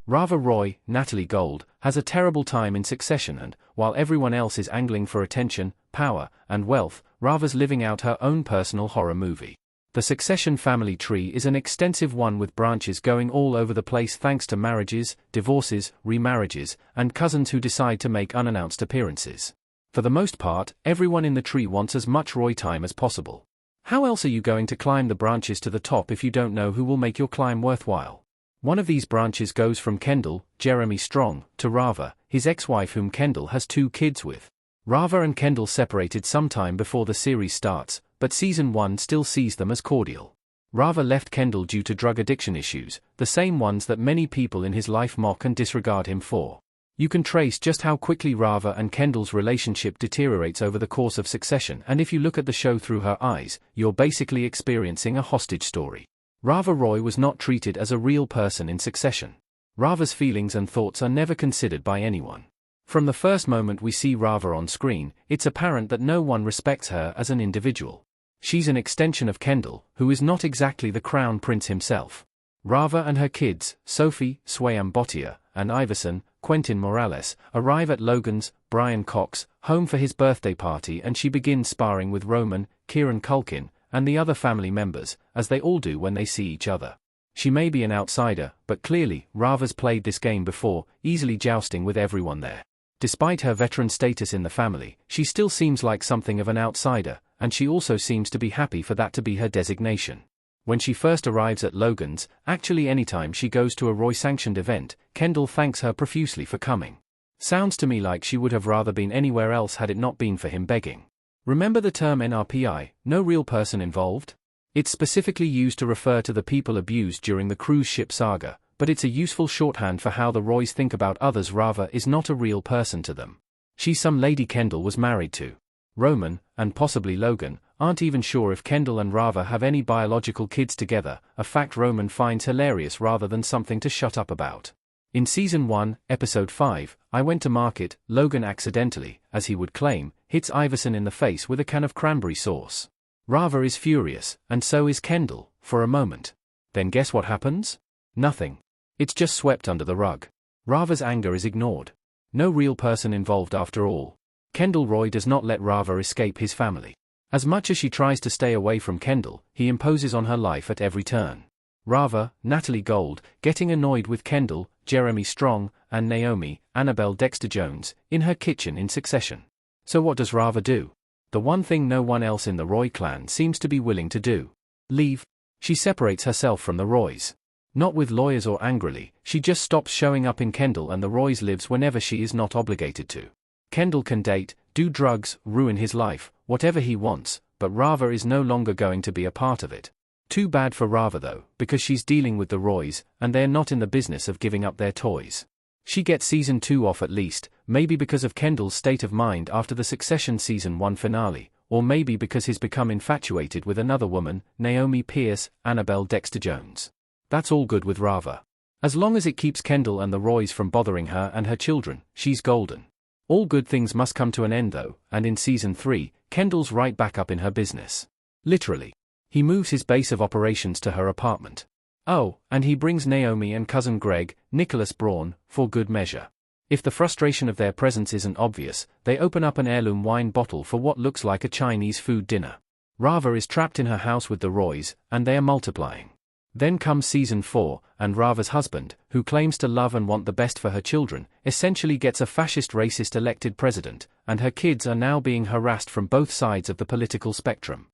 Rava Roy, Natalie Gold, has a terrible time in succession and, while everyone else is angling for attention, power, and wealth, Rava's living out her own personal horror movie. The Succession family tree is an extensive one with branches going all over the place thanks to marriages, divorces, remarriages, and cousins who decide to make unannounced appearances. For the most part, everyone in the tree wants as much Roy time as possible. How else are you going to climb the branches to the top if you don't know who will make your climb worthwhile? One of these branches goes from Kendall, Jeremy Strong, to Rava, his ex-wife whom Kendall has 2 kids with. Rava and Kendall separated sometime before the series starts, but season 1 still sees them as cordial. Rava left Kendall due to drug addiction issues, the same ones that many people in his life mock and disregard him for. You can trace just how quickly Rava and Kendall's relationship deteriorates over the course of Succession, and if you look at the show through her eyes, you're basically experiencing a hostage story. Rava Roy was not treated as a real person in Succession. Rava's feelings and thoughts are never considered by anyone. From the first moment we see Rava on screen, it's apparent that no one respects her as an individual. She's an extension of Kendall, who is not exactly the crown prince himself. Rava and her kids, Sophie, Swayam Bhatia, and Iverson, Quentin Morales, arrive at Logan's, Brian Cox, home for his birthday party, and she begins sparring with Roman, Kieran Culkin, and the other family members, as they all do when they see each other. She may be an outsider, but clearly, Rava's played this game before, easily jousting with everyone there. Despite her veteran status in the family, she still seems like something of an outsider, and she also seems to be happy for that to be her designation. When she first arrives at Logan's, actually anytime she goes to a Roy-sanctioned event, Kendall thanks her profusely for coming. Sounds to me like she would have rather been anywhere else had it not been for him begging. Remember the term NRPI, no real person involved? It's specifically used to refer to the people abused during the cruise ship saga, but it's a useful shorthand for how the Roys think about others. Rava is not a real person to them. She's some lady Kendall was married to. Roman, and possibly Logan, aren't even sure if Kendall and Rava have any biological kids together, a fact Roman finds hilarious rather than something to shut up about. In Season 1, Episode 5, I Went to Market, Logan accidentally, as he would claim, hits Iverson in the face with a can of cranberry sauce. Rava is furious, and so is Kendall, for a moment. Then guess what happens? Nothing. It's just swept under the rug. Rava's anger is ignored. No real person involved after all. Kendall Roy does not let Rava escape his family. As much as she tries to stay away from Kendall, he imposes on her life at every turn. Rava, Natalie Gold, getting annoyed with Kendall, Jeremy Strong, and Naomi, Annabelle Dexter-Jones, in her kitchen in Succession. So what does Rava do? The one thing no one else in the Roy clan seems to be willing to do. Leave. She separates herself from the Roys. Not with lawyers or angrily, she just stops showing up in Kendall and the Roys lives whenever she is not obligated to. Kendall can date, do drugs, ruin his life, whatever he wants, but Rava is no longer going to be a part of it. Too bad for Rava though, because she's dealing with the Roys, and they're not in the business of giving up their toys. She gets Season 2 off at least, maybe because of Kendall's state of mind after the Succession Season 1 finale, or maybe because he's become infatuated with another woman, Naomi Pierce, Annabelle Dexter-Jones. That's all good with Rava. As long as it keeps Kendall and the Roys from bothering her and her children, she's golden. All good things must come to an end though, and in Season 3, Kendall's right back up in her business. Literally. He moves his base of operations to her apartment. Oh, and he brings Naomi and cousin Greg, Nicholas Braun, for good measure. If the frustration of their presence isn't obvious, they open up an heirloom wine bottle for what looks like a Chinese food dinner. Rava is trapped in her house with the Roys, and they are multiplying. Then comes Season 4, and Rava's husband, who claims to love and want the best for her children, essentially gets a fascist racist elected president, and her kids are now being harassed from both sides of the political spectrum.